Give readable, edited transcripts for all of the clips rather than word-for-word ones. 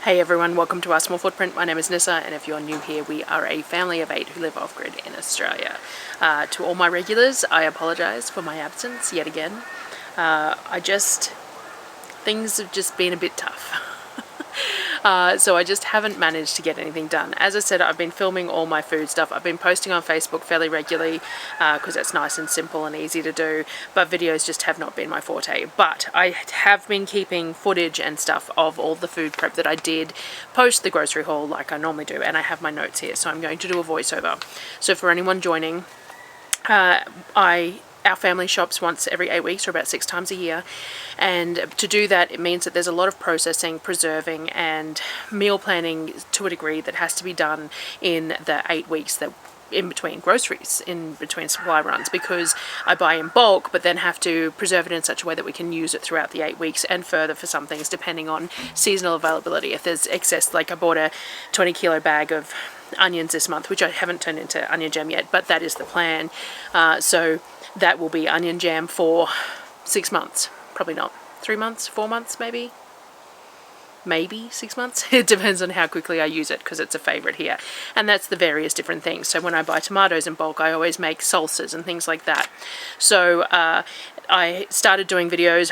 Hey everyone, welcome to our Small Footprint. My name is Nyssa, and if you're new here, we are a family of 8 who live off-grid in Australia. To all my regulars, I apologise for my absence yet again. Things have just been a bit tough. So I just haven't managed to get anything done. As I said, I've been filming all my food stuff. I've been posting on Facebook fairly regularly because it's nice and simple and easy to do, but videos just have not been my forte. But I have been keeping footage and stuff of all the food prep that I did post the grocery haul like I normally do, and I have my notes here, so I'm going to do a voiceover. So for anyone joining, our family shops once every 8 weeks, or about 6 times a year, and to do that it means that there's a lot of processing, preserving and meal planning to a degree that has to be done in the 8 weeks that in between groceries, in between supply runs, because I buy in bulk but then have to preserve it in such a way that we can use it throughout the 8 weeks and further for some things depending on seasonal availability. If there's excess, like I bought a 20-kilo bag of onions this month, which I haven't turned into onion jam yet, but that is the plan. So that will be onion jam for 6 months. Probably not 3 months, 4 months maybe 6 months. It depends on how quickly I use it because it's a favorite here. And that's the various different things. So when I buy tomatoes in bulk, I always make salsas and things like that. So I started doing videos,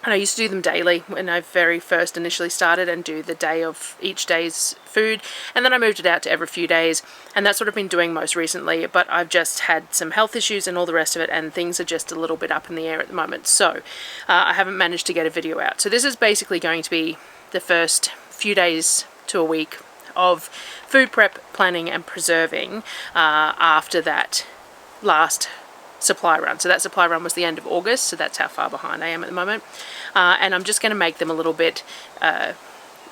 and I used to do them daily when I very first initially started, and do the day of each day's food, and then I moved it out to every few days, and that's what I've been doing most recently. But I've just had some health issues and all the rest of it, and things are just a little bit up in the air at the moment, so I haven't managed to get a video out. So this is basically going to be the first few days to a week of food prep, planning and preserving after that last supply run. So that supply run was the end of August, so that's how far behind I am at the moment. And I'm just going to make them a little bit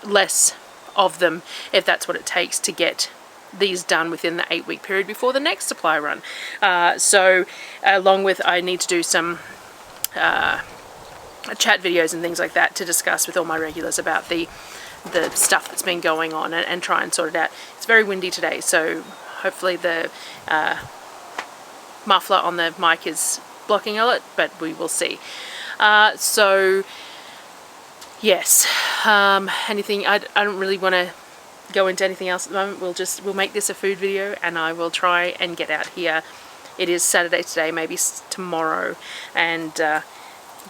less of them, if that's what it takes to get these done within the 8-week period before the next supply run. So along with, I need to do some chat videos and things like that to discuss with all my regulars about the stuff that's been going on, and try and sort it out. It's very windy today, so hopefully the muffler on the mic is blocking it, but we will see. So yes, anything, I don't really want to go into anything else at the moment. We'll make this a food video, and I will try and get out here. It is Saturday today, maybe tomorrow, and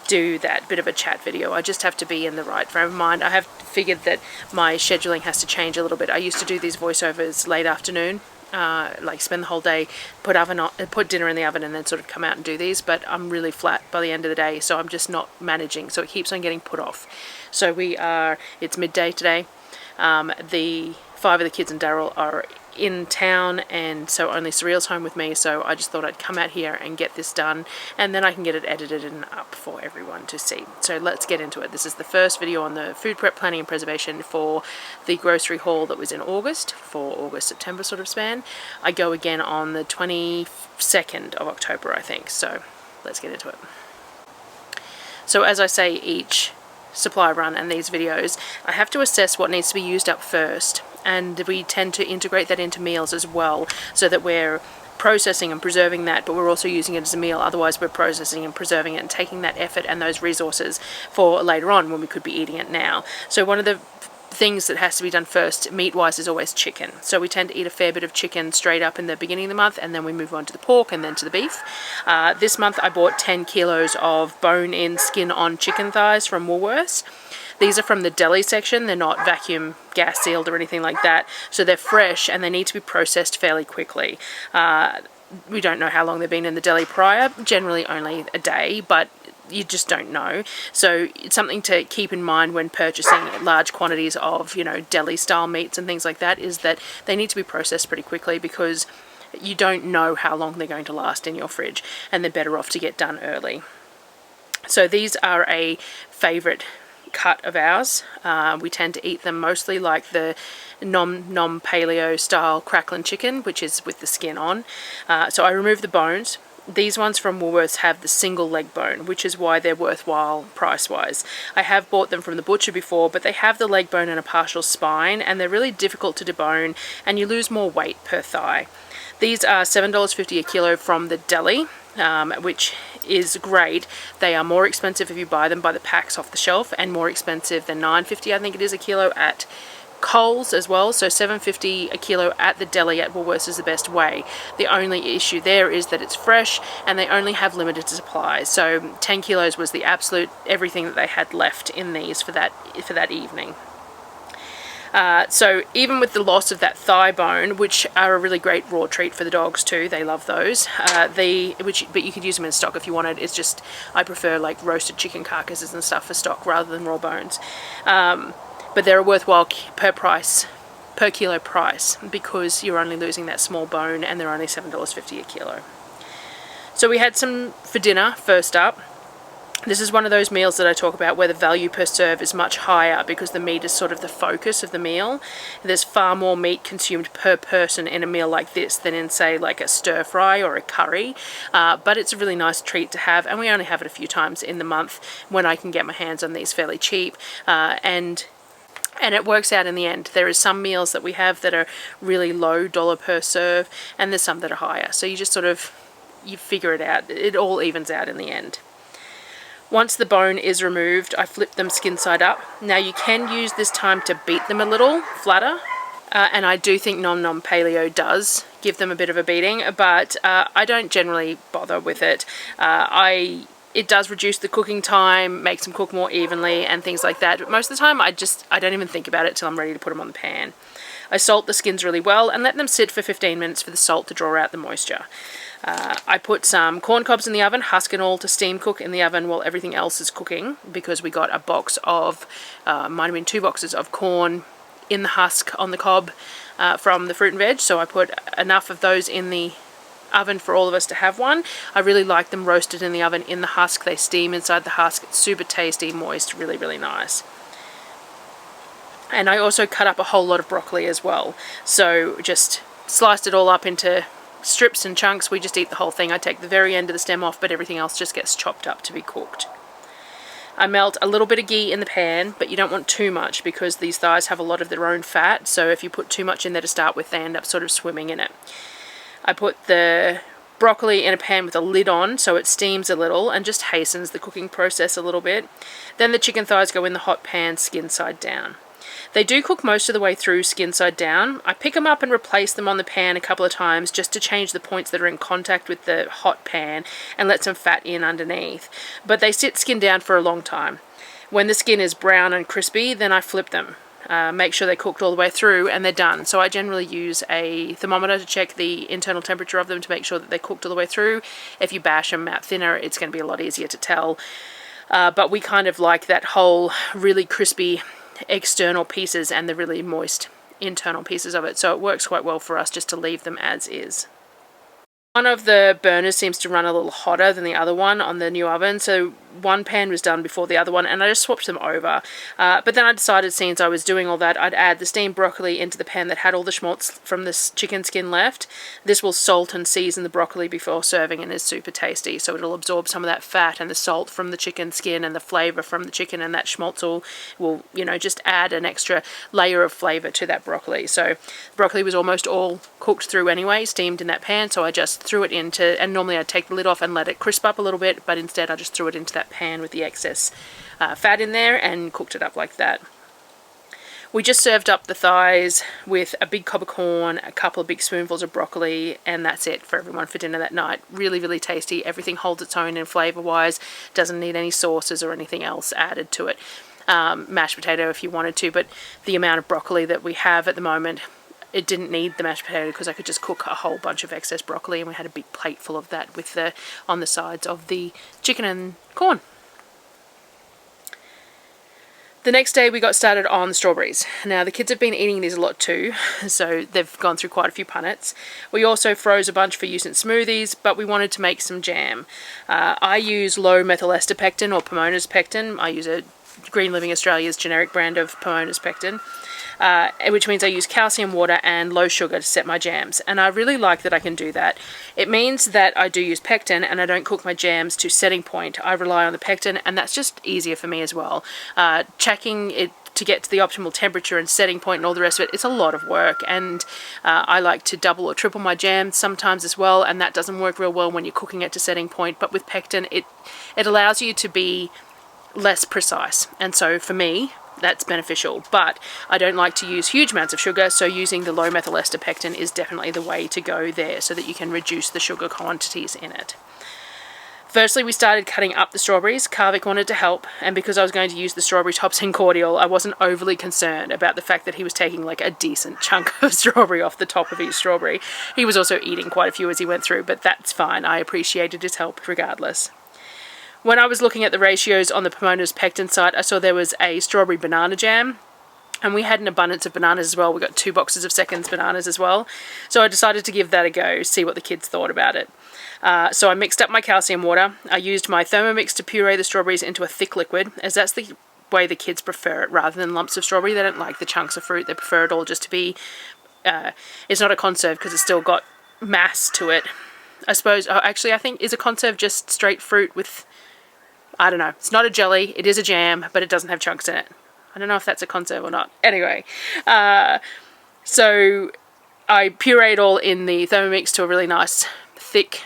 do that bit of a chat video. I just have to be in the right frame of mind. I have figured that my scheduling has to change a little bit. I used to do these voiceovers late afternoon, like spend the whole day, put dinner in the oven and then sort of come out and do these, but I'm really flat by the end of the day, so I'm just not managing, so it keeps on getting put off. So it's midday today. The 5 of the kids and Darryl are in town, and so only Surreal's home with me, so I just thought I'd come out here and get this done, and then I can get it edited and up for everyone to see. So let's get into it. This is the first video on the food prep, planning and preservation for the grocery haul that was in August, for August-September sort of span. I go again on the 22nd of October, I think, so let's get into it. So as I say, each supply run and these videos, I have to assess what needs to be used up first, and we tend to integrate that into meals as well, so that we're processing and preserving that, but we're also using it as a meal. Otherwise we're processing and preserving it and taking that effort and those resources for later on when we could be eating it now. So one of the things that has to be done first, meat-wise, is always chicken. So we tend to eat a fair bit of chicken straight up in the beginning of the month, and then we move on to the pork and then to the beef. This month I bought 10 kilos of bone-in, skin-on chicken thighs from Woolworths. These are from the deli section. They're not vacuum gas sealed or anything like that, so they're fresh and they need to be processed fairly quickly. We don't know how long they've been in the deli prior, generally only a day, but you just don't know. So it's something to keep in mind when purchasing large quantities of, deli style meats and things like that, is that they need to be processed pretty quickly, because you don't know how long they're going to last in your fridge, and they're better off to get done early. So these are a favorite cut of ours. We tend to eat them mostly like the nom paleo style crackling chicken, which is with the skin on. So I remove the bones. These ones from Woolworths have the single leg bone, which is why they're worthwhile price-wise. I have bought them from the butcher before, but they have the leg bone and a partial spine, and they're really difficult to debone, and you lose more weight per thigh. These are $7.50 a kilo from the deli. which is great. They are more expensive if you buy them by the packs off the shelf, and more expensive than $9.50 I think it is a kilo at Coles as well. So $7.50 a kilo at the deli at Woolworths is the best way. The only issue there is that it's fresh and they only have limited supplies. So 10 kilos was the absolute everything that they had left in these for that evening. So even with the loss of that thigh bone, which are a really great raw treat for the dogs too, they love those, but you could use them in stock if you wanted. It's just, I prefer like roasted chicken carcasses and stuff for stock rather than raw bones. But they're a worthwhile per kilo price, because you're only losing that small bone, and they're only $7.50 a kilo. So we had some for dinner first up. This is one of those meals that I talk about where the value per serve is much higher, because the meat is sort of the focus of the meal. There's far more meat consumed per person in a meal like this than in, say, like a stir fry or a curry. But it's a really nice treat to have, and we only have it a few times in the month when I can get my hands on these fairly cheap. And it works out in the end. There is some meals that we have that are really low dollar per serve, and there's some that are higher. So you just sort of, you figure it out. It all evens out in the end. Once the bone is removed, I flip them skin side up. Now you can use this time to beat them a little flatter. And I do think Nom Nom Paleo does give them a bit of a beating, but I don't generally bother with it. It does reduce the cooking time, makes them cook more evenly and things like that. But most of the time I don't even think about it till I'm ready to put them on the pan. I salt the skins really well and let them sit for 15 minutes for the salt to draw out the moisture. I put some corn cobs in the oven, husk and all, to steam cook in the oven while everything else is cooking, because we got a box of, might have been 2 boxes of corn in the husk on the cob from the fruit and veg. So I put enough of those in the oven for all of us to have one. I really like them roasted in the oven in the husk. They steam inside the husk. It's super tasty, moist, really, really nice. And I also cut up a whole lot of broccoli as well. So just sliced it all up into strips and chunks. We just eat the whole thing. I take the very end of the stem off, but everything else just gets chopped up to be cooked. I melt a little bit of ghee in the pan, but you don't want too much because these thighs have a lot of their own fat. So if you put too much in there to start with, they end up sort of swimming in it. I put the broccoli in a pan with a lid on so it steams a little and just hastens the cooking process a little bit. Then the chicken thighs go in the hot pan skin side down. They do cook most of the way through skin side down. I pick them up and replace them on the pan a couple of times just to change the points that are in contact with the hot pan and let some fat in underneath. But they sit skin down for a long time. When the skin is brown and crispy, then I flip them. Make sure they're cooked all the way through and they're done. So I generally use a thermometer to check the internal temperature of them to make sure that they're cooked all the way through. If you bash them out thinner, it's going to be a lot easier to tell. But we kind of like that whole really crispy external pieces and the really moist internal pieces of it. So it works quite well for us just to leave them as is. One of the burners seems to run a little hotter than the other one on the new oven, so one pan was done before the other one and I just swapped them over. But then I decided, since I was doing all that, I'd add the steamed broccoli into the pan that had all the schmaltz from this chicken skin left. This will salt and season the broccoli before serving and is super tasty, so it'll absorb some of that fat and the salt from the chicken skin and the flavour from the chicken, and that schmaltz will just add an extra layer of flavour to that broccoli. So broccoli was almost all cooked through anyway, steamed in that pan, so I just threw it into, and normally I'd take the lid off and let it crisp up a little bit, but instead I just threw it into that pan with the excess fat in there and cooked it up like that. We just served up the thighs with a big cob of corn, a couple of big spoonfuls of broccoli, and that's it for everyone for dinner that night. Really, really tasty. Everything holds its own in flavour wise, doesn't need any sauces or anything else added to it. Mashed potato if you wanted to, but the amount of broccoli that we have at the moment, it didn't need the mashed potato because I could just cook a whole bunch of excess broccoli, and we had a big plate full of that with on the sides of the chicken and corn. The next day we got started on strawberries. Now the kids have been eating these a lot too, so they've gone through quite a few punnets. We also froze a bunch for use in smoothies, but we wanted to make some jam. I use low methyl ester pectin or Pomona's pectin. I use a Green Living Australia's generic brand of Pomona's pectin. Which means I use calcium water and low sugar to set my jams, and I really like that I can do that. It means that I do use pectin and I don't cook my jams to setting point. I rely on the pectin, and that's just easier for me as well. Checking it to get to the optimal temperature and setting point and all the rest of it, it's a lot of work. And I like to double or triple my jam sometimes as well, and that doesn't work real well when you're cooking it to setting point. But with pectin, it allows you to be less precise, and so for me that's beneficial. But I don't like to use huge amounts of sugar, so using the low methyl ester pectin is definitely the way to go there, so that you can reduce the sugar quantities in it. Firstly, we started cutting up the strawberries. Kavik wanted to help, and because I was going to use the strawberry tops in cordial, I wasn't overly concerned about the fact that he was taking like a decent chunk of strawberry off the top of each strawberry. He was also eating quite a few as he went through, but that's fine. I appreciated his help regardless. When I was looking at the ratios on the Pomona's pectin site, I saw there was a strawberry banana jam, and we had an abundance of bananas as well. We got 2 boxes of seconds bananas as well, so I decided to give that a go, see what the kids thought about it. So I mixed up my calcium water. I used my Thermomix to puree the strawberries into a thick liquid, as that's the way the kids prefer it, rather than lumps of strawberry. They don't like the chunks of fruit. They prefer it all just to be, it's not a conserve because it's still got mass to it. I suppose, actually I think, is a conserve just straight fruit with, I don't know, it's not a jelly, it is a jam, but it doesn't have chunks in it. I don't know if that's a conserve or not. Anyway, so I pureed all in the Thermomix to a really nice thick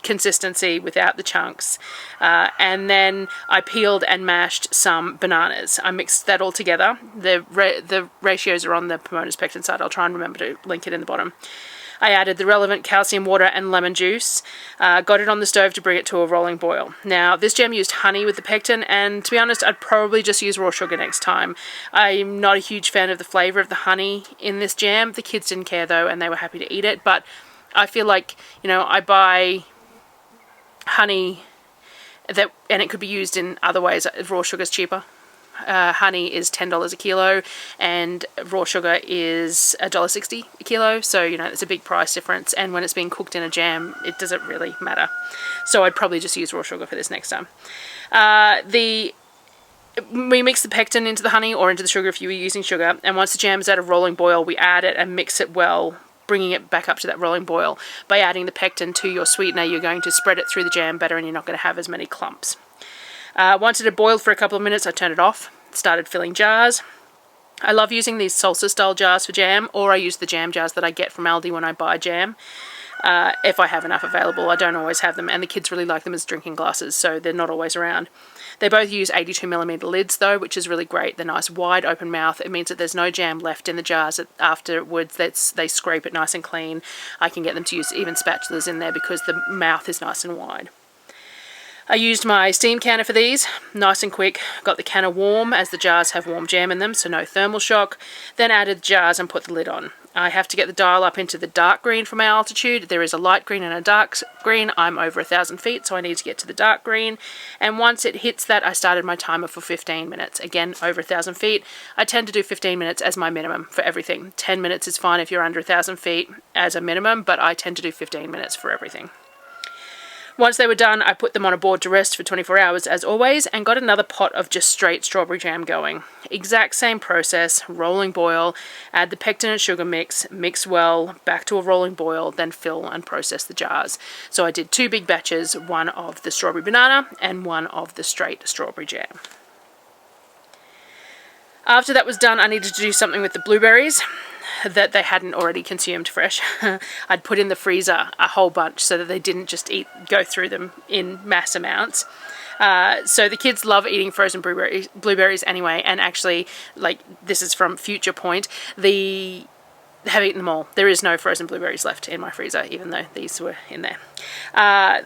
consistency without the chunks, and then I peeled and mashed some bananas. I mixed that all together. The ratios are on the Pomona's pectin site. I'll try and remember to link it in the bottom. I added the relevant calcium water and lemon juice, got it on the stove to bring it to a rolling boil. Now, this jam used honey with the pectin, and to be honest, I'd probably just use raw sugar next time. I'm not a huge fan of the flavour of the honey in this jam. The kids didn't care though, and they were happy to eat it, but I feel like, you know, I buy honey that, and it could be used in other ways. Raw sugar's cheaper. Honey is $10 a kilo, and raw sugar is $1.60 a kilo, so you know it's a big price difference, and when it's being cooked in a jam it doesn't really matter. So I'd probably just use raw sugar for this next time. We mix the pectin into the honey or into the sugar if you were using sugar, and once the jam is at a rolling boil we add it and mix it well, bringing it back up to that rolling boil. By adding the pectin to your sweetener, you're going to spread it through the jam better, and you're not going to have as many clumps. Once it had boiled for a couple of minutes, I turned it off, started filling jars. I love using these salsa style jars for jam, or I use the jam jars that I get from Aldi when I buy jam. If I have enough available. I don't always have them, and the kids really like them as drinking glasses, so they're not always around. They both use 82mm lids though, which is really great. They're nice wide open mouth. It means that there's no jam left in the jars afterwards. They scrape it nice and clean. I can get them to use even spatulas in there because the mouth is nice and wide. I used my steam canner for these, nice and quick. Got the canner warm as the jars have warm jam in them, so no thermal shock. Then added the jars and put the lid on. I have to get the dial up into the dark green for my altitude. There is a light green and a dark green. I'm over 1,000 feet, so I need to get to the dark green. And once it hits that, I started my timer for 15 minutes. Again, over 1,000 feet. I tend to do 15 minutes as my minimum for everything. 10 minutes is fine if you're under 1,000 feet as a minimum, but I tend to do 15 minutes for everything. Once they were done, I put them on a board to rest for 24 hours as always, and got another pot of just straight strawberry jam going. Exact same process, rolling boil, add the pectin and sugar mix well, back to a rolling boil, then fill and process the jars. So I did 2 big batches, one of the strawberry banana and one of the straight strawberry jam. After that was done, I needed to do something with the blueberries that they hadn't already consumed fresh. I'd put in the freezer a whole bunch so that they didn't just go through them in mass amounts. So the kids love eating frozen blueberries anyway, and actually, like, this is from Future Point, they have eaten them all. There is no frozen blueberries left in my freezer, even though these were in there. I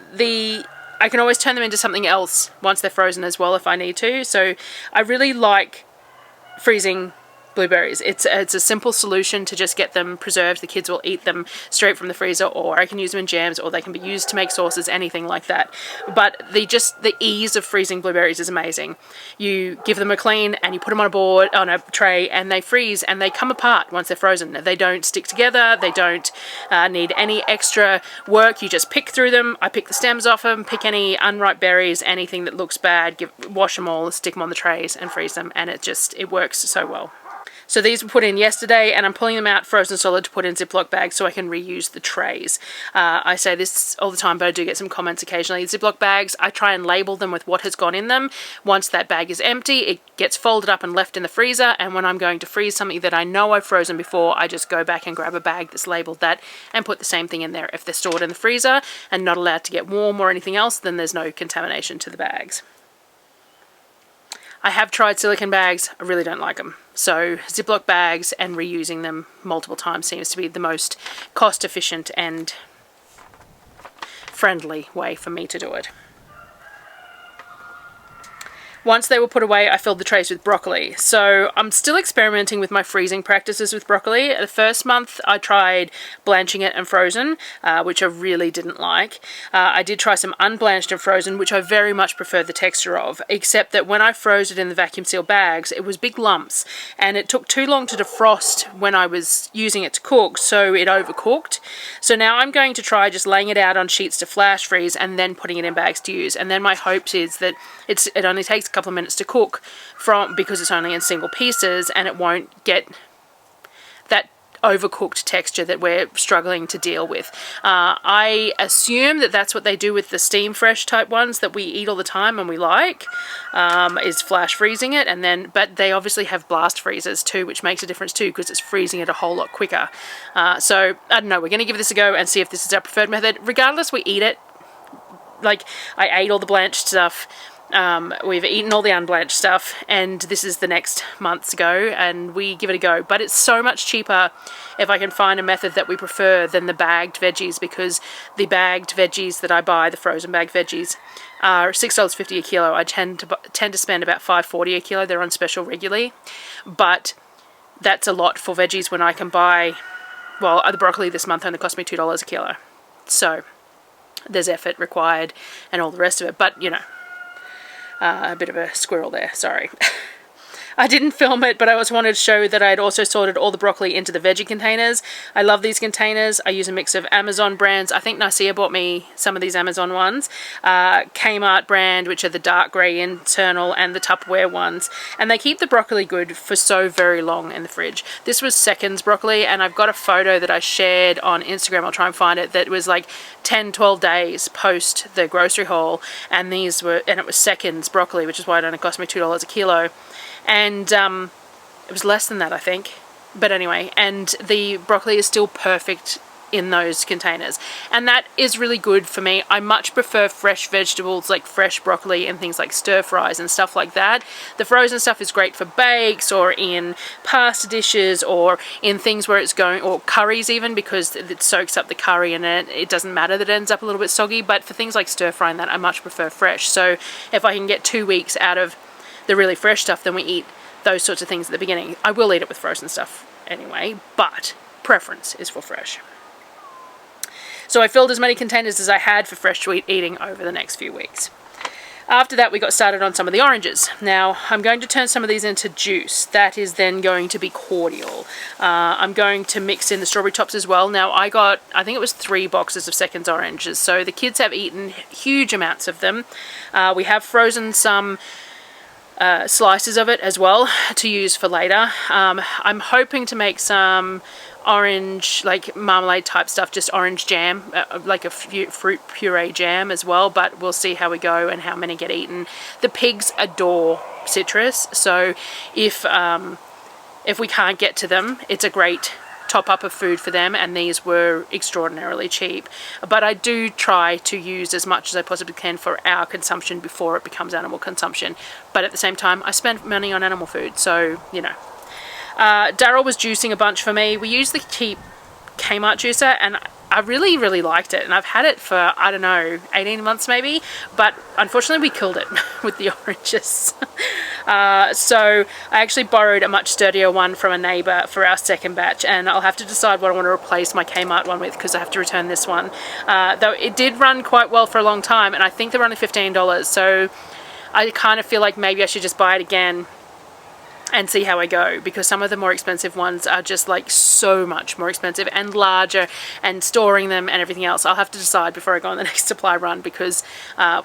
can always turn them into something else once they're frozen as well if I need to, so I really like freezing blueberries. It's a simple solution to just get them preserved. The kids will eat them straight from the freezer, or I can use them in jams, or they can be used to make sauces, anything like that. But the ease of freezing blueberries is amazing. You give them a clean and you put them on a tray, and they freeze and they come apart once they're frozen. They don't stick together. They don't need any extra work. You just pick through them. I pick the stems off them, pick any unripe berries, anything that looks bad, wash them all, stick them on the trays and freeze them, and it works so well. So these were put in yesterday, and I'm pulling them out frozen solid to put in Ziploc bags so I can reuse the trays. I say this all the time, but I do get some comments occasionally. Ziploc bags, I try and label them with what has gone in them. Once that bag is empty, it gets folded up and left in the freezer, and when I'm going to freeze something that I know I've frozen before, I just go back and grab a bag that's labelled that and put the same thing in there. If they're stored in the freezer and not allowed to get warm or anything else, then there's no contamination to the bags. I have tried silicone bags, I really don't like them. So Ziploc bags and reusing them multiple times seems to be the most cost efficient and friendly way for me to do it. Once they were put away, I filled the trays with broccoli. So I'm still experimenting with my freezing practices with broccoli. The first month I tried blanching it and frozen, which I really didn't like. I did try some unblanched and frozen, which I very much prefer the texture of, except that when I froze it in the vacuum seal bags, it was big lumps, and it took too long to defrost when I was using it to cook, so it overcooked. So now I'm going to try just laying it out on sheets to flash freeze and then putting it in bags to use. And then my hopes is that it only takes a couple of minutes to cook because it's only in single pieces, and it won't get that overcooked texture that we're struggling to deal with. I assume that that's what they do with the steam fresh type ones that we eat all the time and we like, is flash freezing it, and then, but they obviously have blast freezers too, which makes a difference too, because it's freezing it a whole lot quicker. So I don't know, we're going to give this a go and see if this is our preferred method. Regardless, we eat it. Like, I ate all the blanched stuff. We've eaten all the unblanched stuff, and this is the next month to go, and we give it a go. But it's so much cheaper if I can find a method that we prefer than the bagged veggies, because the bagged veggies that I buy, the frozen bagged veggies, are $6.50 a kilo. I tend to spend about $5.40 a kilo. They're on special regularly, but that's a lot for veggies when I can buy, well, the broccoli this month only cost me $2 a kilo. So there's effort required and all the rest of it, but you know, a bit of a squirrel there, sorry. I didn't film it, but I also wanted to show that I had also sorted all the broccoli into the veggie containers. I love these containers. I use a mix of Amazon brands. I think Nyssa bought me some of these Amazon ones. Kmart brand, which are the dark grey internal, and the Tupperware ones. And they keep the broccoli good for so very long in the fridge. This was Seconds broccoli, and I've got a photo that I shared on Instagram. I'll try and find it. That was like 10, 12 days post the grocery haul. And these were, and it was Seconds broccoli, which is why it only cost me $2 a kilo. And it was less than that, I think. But anyway, and the broccoli is still perfect in those containers. And that is really good for me. I much prefer fresh vegetables, like fresh broccoli and things like stir fries and stuff like that. The frozen stuff is great for bakes or in pasta dishes or in things where it's going, or curries even, because it soaks up the curry and it doesn't matter that it ends up a little bit soggy. But for things like stir fry and that, I much prefer fresh. So if I can get 2 weeks out of the really fresh stuff, then we eat those sorts of things at the beginning. I will eat it with frozen stuff anyway, but preference is for fresh. So I filled as many containers as I had for fresh sweet eating over the next few weeks. After that, we got started on some of the oranges. Now, I'm going to turn some of these into juice. That is then going to be cordial. I'm going to mix in the strawberry tops as well. Now, I think it was 3 boxes of Seconds oranges, so the kids have eaten huge amounts of them. We have frozen some slices of it as well to use for later. I'm hoping to make some orange, like marmalade type stuff, just orange jam, like a fruit puree jam as well, but we'll see how we go and how many get eaten. The pigs adore citrus, so if we can't get to them, it's a great top up of food for them, and these were extraordinarily cheap. But I do try to use as much as I possibly can for our consumption before it becomes animal consumption. But at the same time, I spend money on animal food, so you know. Darryl was juicing a bunch for me. We use the cheap Kmart juicer, and I really, really liked it, and I've had it for, I don't know, 18 months maybe, but unfortunately we killed it with the oranges. So I actually borrowed a much sturdier one from a neighbour for our second batch, and I'll have to decide what I want to replace my Kmart one with, because I have to return this one. Though it did run quite well for a long time, and I think they're only $15, so I kind of feel like maybe I should just buy it again and see how I go, because some of the more expensive ones are just like so much more expensive and larger, and storing them and everything else. I'll have to decide before I go on the next supply run, because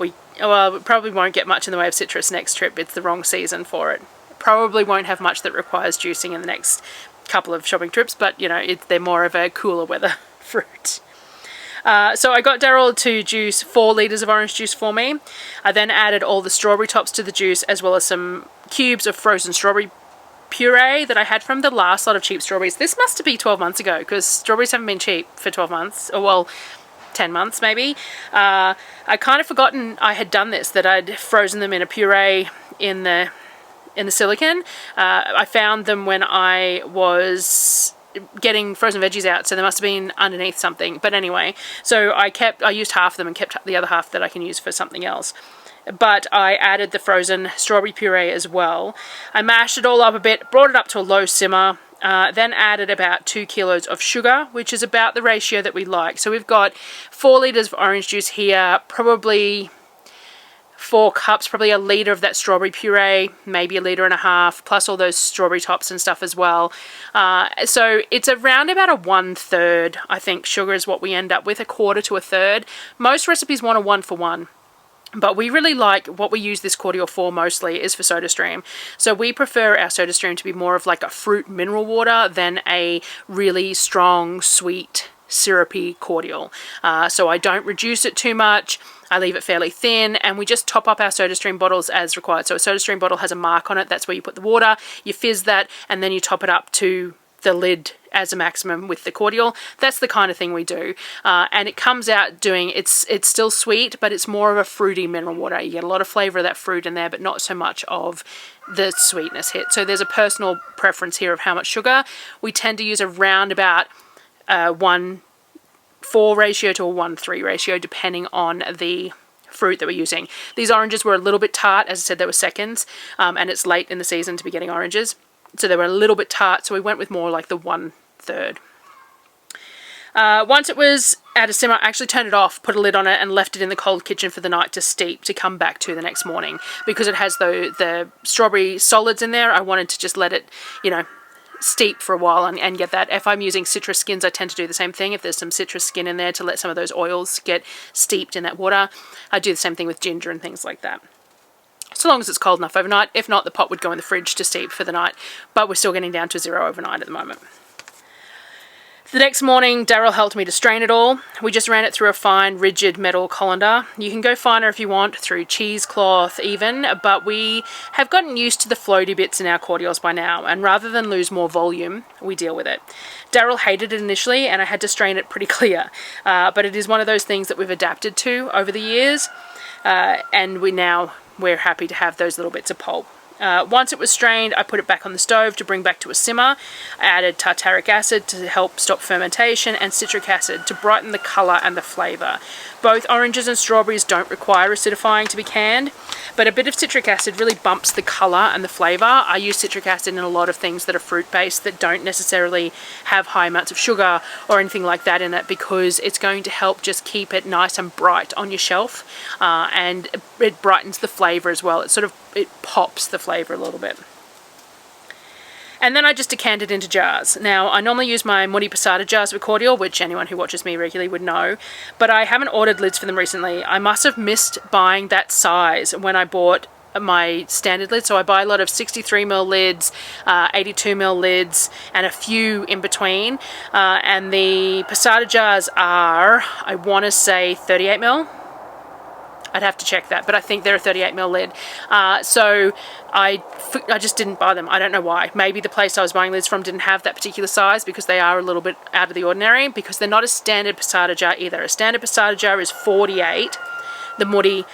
we probably won't get much in the way of citrus next trip. It's the wrong season for it. probably won't have much that requires juicing in the next couple of shopping trips, but you know, they're more of a cooler weather fruit. So I got Darryl to juice 4 litres of orange juice for me. I then added all the strawberry tops to the juice, as well as some cubes of frozen strawberry puree that I had from the last lot of cheap strawberries. This must be 12 months ago, because strawberries haven't been cheap for 12 months, or well, 10 months maybe. I kind of forgotten I had done this, that I'd frozen them in a puree in the silicone. I found them when I was getting frozen veggies out, so they must have been underneath something. But anyway, so I used half of them and kept the other half that I can use for something else. But I added the frozen strawberry puree as well. I mashed it all up a bit, brought it up to a low simmer, then added about 2 kilos of sugar, which is about the ratio that we like. So we've got 4 litres of orange juice here, probably 4 cups, probably a litre of that strawberry puree, maybe 1.5 litres, plus all those strawberry tops and stuff as well. So it's around about a 1/3, I think, sugar is what we end up with, 1/4 to 1/3. Most recipes want a 1-for-1. But we really like, what we use this cordial for mostly is for SodaStream. So we prefer our SodaStream to be more of like a fruit mineral water than a really strong, sweet, syrupy cordial. So I don't reduce it too much. I leave it fairly thin, and we just top up our SodaStream bottles as required. So a SodaStream bottle has a mark on it. That's where you put the water, you fizz that, and then you top it up to the lid as a maximum with the cordial. That's the kind of thing we do. And it comes out doing, it's still sweet, but it's more of a fruity mineral water. You get a lot of flavour of that fruit in there, but not so much of the sweetness hit. So there's a personal preference here of how much sugar. We tend to use around about 1:4 ratio to a 1:3 ratio, depending on the fruit that we're using. These oranges were a little bit tart. As I said, they were seconds, and it's late in the season to be getting oranges. So they were a little bit tart, so we went with more like the 1/3. Once it was at a simmer, I actually turned it off, put a lid on it, and left it in the cold kitchen for the night to steep, to come back to the next morning. Because it has the strawberry solids in there, I wanted to just let it, you know, steep for a while and get that. If I'm using citrus skins, I tend to do the same thing. If there's some citrus skin in there, to let some of those oils get steeped in that water. I do the same thing with ginger and things like that. So long as it's cold enough overnight. If not, the pot would go in the fridge to steep for the night, but we're still getting down to 0 overnight at the moment. The next morning, Darryl helped me to strain it all. We just ran it through a fine, rigid metal colander. You can go finer if you want, through cheesecloth even, but we have gotten used to the floaty bits in our cordials by now, and rather than lose more volume, we deal with it. Darryl hated it initially, and I had to strain it pretty clear, but it is one of those things that we've adapted to over the years, and we're happy to have those little bits of pulp. Once it was strained, I put it back on the stove to bring back to a simmer. I added tartaric acid to help stop fermentation, and citric acid to brighten the colour and the flavour. Both oranges and strawberries don't require acidifying to be canned, but a bit of citric acid really bumps the colour and the flavour. I use citric acid in a lot of things that are fruit-based that don't necessarily have high amounts of sugar or anything like that in it, because it's going to help just keep it nice and bright on your shelf, and it brightens the flavour as well. It pops the flavour a little bit. And then I just decant it into jars. Now, I normally use my muddy passata jars of cordial, which anyone who watches me regularly would know, but I haven't ordered lids for them recently. I must have missed buying that size when I bought my standard lid. So I buy a lot of 63ml lids, 82ml lids, and a few in between. And the passata jars are, I want to say, 38ml. I'd have to check that, but I think they're a 38ml lid. So I just didn't buy them. I don't know why. Maybe the place I was buying lids from didn't have that particular size, because they are a little bit out of the ordinary, because they're not a standard passata jar either. A standard passata jar is 48. The muddy,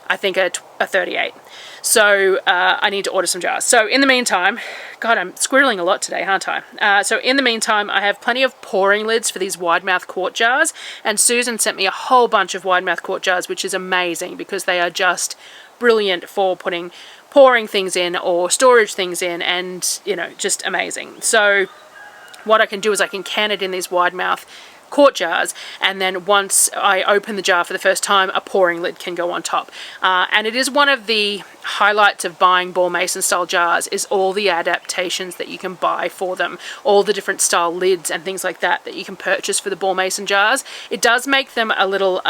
I think, are 38. So I need to order some jars. So in the meantime, God, I'm squirreling a lot today, aren't I? So in the meantime, I have plenty of pouring lids for these wide mouth quart jars, and Susan sent me a whole bunch of wide mouth quart jars, which is amazing, because they are just brilliant for pouring things in or storage things in, and, you know, just amazing. So what I can do is I can can it in these wide mouth quart jars, and then once I open the jar for the first time, a pouring lid can go on top. And it is one of the highlights of buying Ball Mason style jars, is all the adaptations that you can buy for them, all the different style lids and things like that that you can purchase for the Ball Mason jars. It does make them a little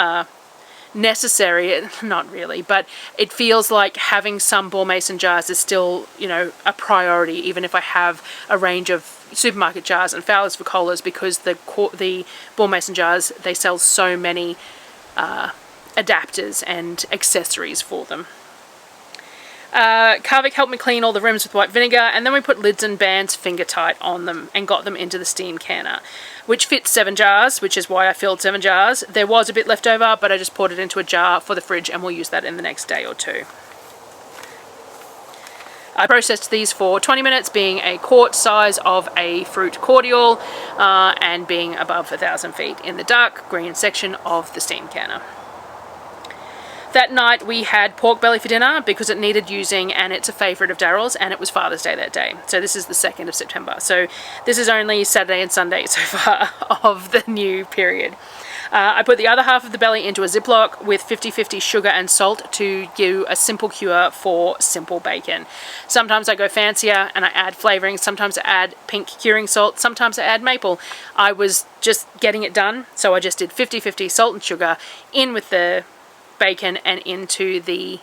necessary, not really, but it feels like having some ball mason jars is still, you know, a priority, even if I have a range of supermarket jars and Fowler's for colas, because the ball mason jars, they sell so many adapters and accessories for them. Kavik helped me clean all the rims with white vinegar, and then we put lids and bands finger tight on them and got them into the steam canner, which fits 7 jars, which is why I filled 7 jars. There was a bit left over, but I just poured it into a jar for the fridge, and we'll use that in the next day or two. I processed these for 20 minutes, being a quart size of a fruit cordial, and being above 1,000 feet in the dark green section of the steam canner. That night we had pork belly for dinner because it needed using, and it's a favourite of Darryl's, and it was Father's Day that day. So this is the 2nd of September. So this is only Saturday and Sunday so far of the new period. I put the other half of the belly into a Ziploc with 50-50 sugar and salt to give a simple cure for simple bacon. Sometimes I go fancier and I add flavouring. Sometimes I add pink curing salt. Sometimes I add maple. I was just getting it done, so I just did 50-50 salt and sugar in with the bacon and into the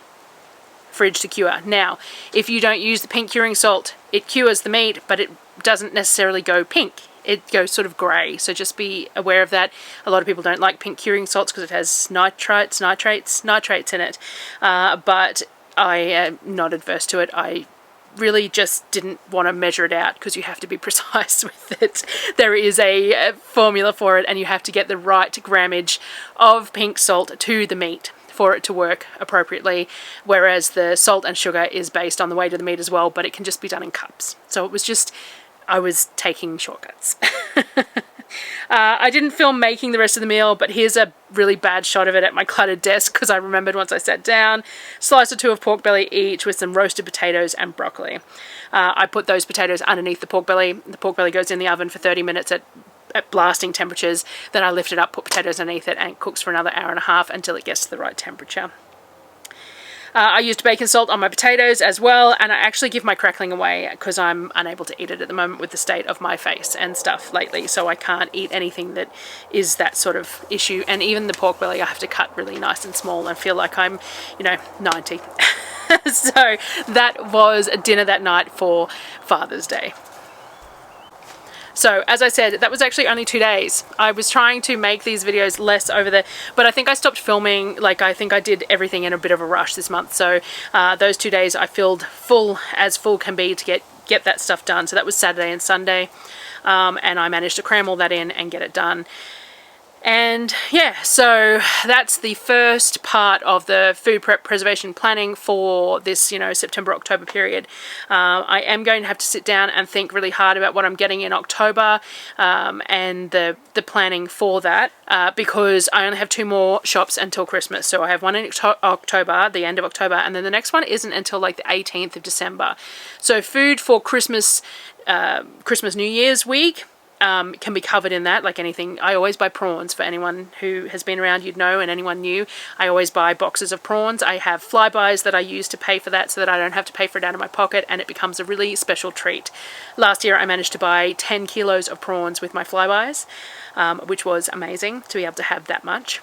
fridge to cure. Now, if you don't use the pink curing salt, it cures the meat, but it doesn't necessarily go pink. It goes sort of grey, so just be aware of that. A lot of people don't like pink curing salts because it has nitrates in it, but I am not adverse to it. I really just didn't want to measure it out because you have to be precise with it. There is a formula for it, and you have to get the right grammage of pink salt to the meat for it to work appropriately, whereas the salt and sugar is based on the weight of the meat as well, but it can just be done in cups. So it was just, I was taking shortcuts. I didn't film making the rest of the meal, but here's a really bad shot of it at my cluttered desk because I remembered once I sat down. Slice or 2 of pork belly each with some roasted potatoes and broccoli. I put those potatoes underneath the pork belly. The pork belly goes in the oven for 30 minutes at blasting temperatures. Then I lift it up, put potatoes underneath it, and it cooks for another hour and a half until it gets to the right temperature. I used bacon salt on my potatoes as well, and I actually give my crackling away because I'm unable to eat it at the moment with the state of my face and stuff lately, so I can't eat anything that is that sort of issue. And even the pork belly I have to cut really nice and small and feel like I'm, you know, 90. So that was a dinner that night for Father's Day. So as I said, that was actually only 2 days. I was trying to make these videos less over the, but I think I stopped filming, like I think I did everything in a bit of a rush this month. So those 2 days I filled full as full can be to get that stuff done. So that was Saturday and Sunday, and I managed to cram all that in and get it done. And yeah, so that's the first part of the food prep preservation planning for this, you know, September-October period. I am going to have to sit down and think really hard about what I'm getting in October, and the planning for that, because I only have 2 more shops until Christmas. So I have one in October, the end of October, and then the next one isn't until like the 18th of December. So food for Christmas, New Year's week, can be covered in that, like anything. I always buy prawns. For anyone who has been around, you'd know, and anyone new, I always buy boxes of prawns. I have flybys that I use to pay for that so that I don't have to pay for it out of my pocket, and it becomes a really special treat. Last year I managed to buy 10 kilos of prawns with my flybys, which was amazing to be able to have that much.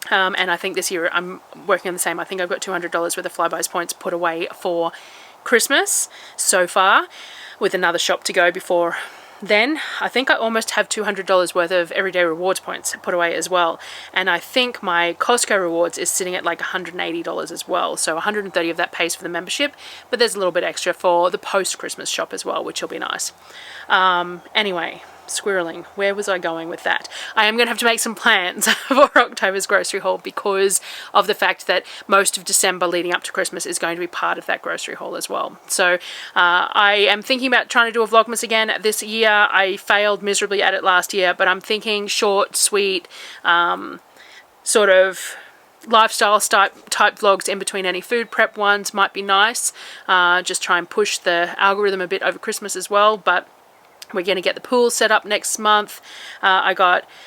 And I think this year I'm working on the same. I think I've got $200 worth of flybys points put away for Christmas so far, with another shop to go before then. I think I almost have $200 worth of everyday rewards points put away as well, and I think my Costco rewards is sitting at like $180 as well, so 130 of that pays for the membership, but there's a little bit extra for the post-Christmas shop as well, which will be nice. Anyway, squirreling, where was I going with that? I am going to have to make some plans for October's grocery haul because of the fact that most of December leading up to Christmas is going to be part of that grocery haul as well. So I am thinking about trying to do a Vlogmas again this year. I failed miserably at it last year, but I'm thinking short, sweet, sort of lifestyle type vlogs in between any food prep ones might be nice. Just try and push the algorithm a bit over Christmas as well, but we're going to get the pool set up next month.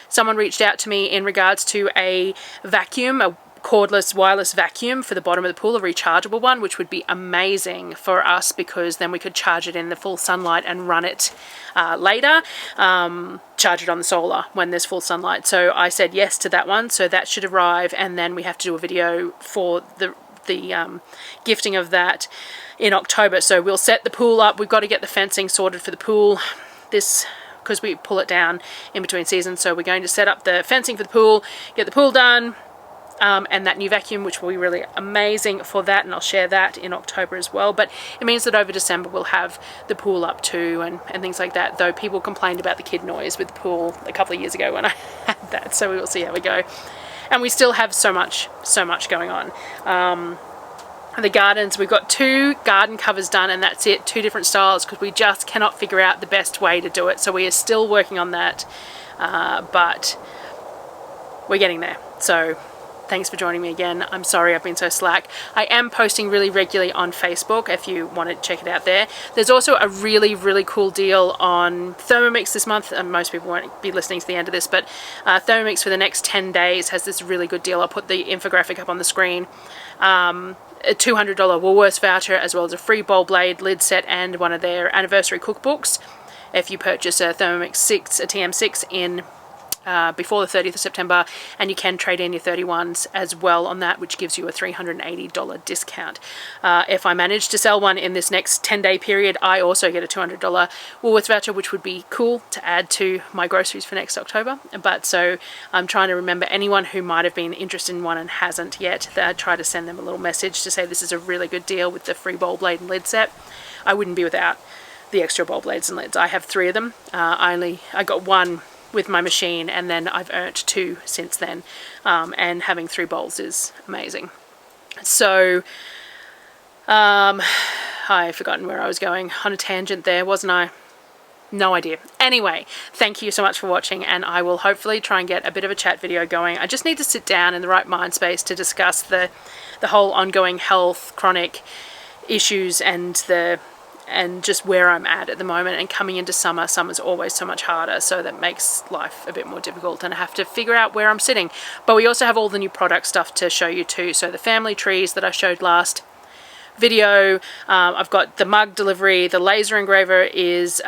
Someone reached out to me in regards to a vacuum, a cordless wireless vacuum for the bottom of the pool, a rechargeable one, which would be amazing for us because then we could charge it in the full sunlight and run it later, charge it on the solar when there's full sunlight. So I said yes to that one, so that should arrive, and then we have to do a video for the gifting of that in October. So we'll set the pool up. We've got to get the fencing sorted for the pool because we pull it down in between seasons. So we're going to set up the fencing for the pool, get the pool done, and that new vacuum, which will be really amazing for that, and I'll share that in October as well. But it means that over December we'll have the pool up too, and things like that, though people complained about the kid noise with the pool a couple of years ago when I had that, so we will see how we go. And we still have so much going on. The gardens, we've got 2 garden covers done, and that's it, 2 different styles, because we just cannot figure out the best way to do it. So we are still working on that, but we're getting there. So thanks for joining me again. I'm sorry I've been so slack. I am posting really regularly on Facebook if you want to check it out there. There's also a really cool deal on Thermomix this month, and most people won't be listening to the end of this, but Thermomix for the next 10 days has this really good deal. I'll put the infographic up on the screen. A $200 Woolworths voucher, as well as a free bowl blade lid set and one of their anniversary cookbooks if you purchase a Thermomix 6, a TM6 in before the 30th of September, and you can trade in your 31s as well on that, which gives you a $380 discount. If I manage to sell one in this next 10-day period, I also get a $200 Woolworths voucher, which would be cool to add to my groceries for next October. But so I'm trying to remember anyone who might have been interested in one and hasn't yet, that I try to send them a little message to say this is a really good deal with the free bowl blade and lid set. I wouldn't be without the extra bowl blades and lids. I have 3 of them. I got 1 with my machine, and then I've earned 2 since then, and having 3 bowls is amazing. So I've forgotten where I was going on a tangent there, wasn't I? No idea. Anyway, thank you so much for watching, and I will hopefully try and get a bit of a chat video going. I just need to sit down in the right mind space to discuss the whole ongoing health, chronic issues, and just where I'm at the moment. And coming into summer's always so much harder, so that makes life a bit more difficult, and I have to figure out where I'm sitting. But we also have all the new product stuff to show you too. So the family trees that I showed last video, I've got the mug delivery, the laser engraver is,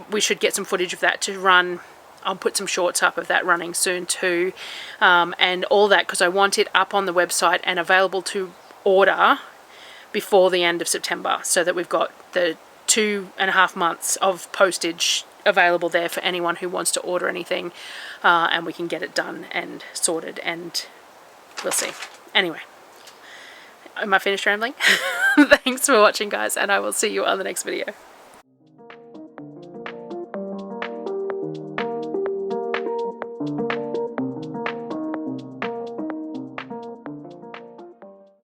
we should get some footage of that to run. I'll put some shorts up of that running soon too, and all that, because I want it up on the website and available to order before the end of September, so that we've got the 2.5 months of postage available there for anyone who wants to order anything, and we can get it done and sorted, and we'll see. Anyway, am I finished rambling? Thanks for watching, guys, and I will see you on the next video.